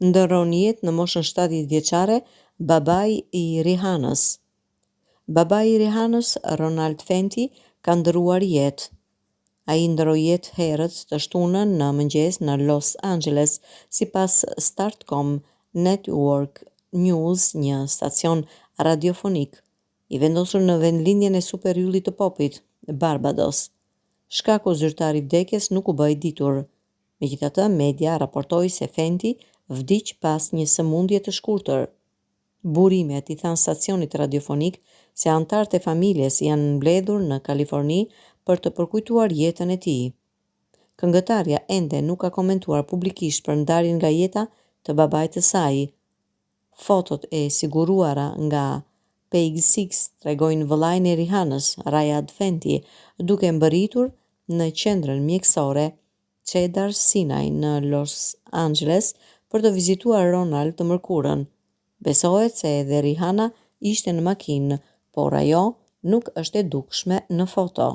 Ndërron jetë në moshën 70 vjeçare babai i Rihanës. Babai i Rihanës, Ronald Fenty, ka ndëruar jetë. Ai ndëroi jetë herët të shtunën në mëngjes në Los Angeles, sipas Start.com Network News, një stacion radiofonik i vendosur në vendlindjen e superyllit të popit, Barbados. Shkaku zyrtar i vdekjes nuk u bë i ditur. Megjithatë, media raportoi se Fenty vdiq pas një sëmundje të shkurtër. Burimet i thanë stacionit radiofonik se anëtarët e familjes janë mbledhur në Kaliforni për të përkujtuar jetën e tij. Këngëtarja ende nuk ka komentuar publikisht për ndarjen nga jeta të babait të saj. Fotot e siguruara nga Page Six tregojnë vëllain e Rihanës, Rayad Fenty, duke mbërritur në qendrën mjekësore Cedar Sinai në Los Angeles për të vizituar Ronald të mërkurën. Besohet se edhe Rihanna ishte në makinë, por ajo nuk është e dukshme në foto.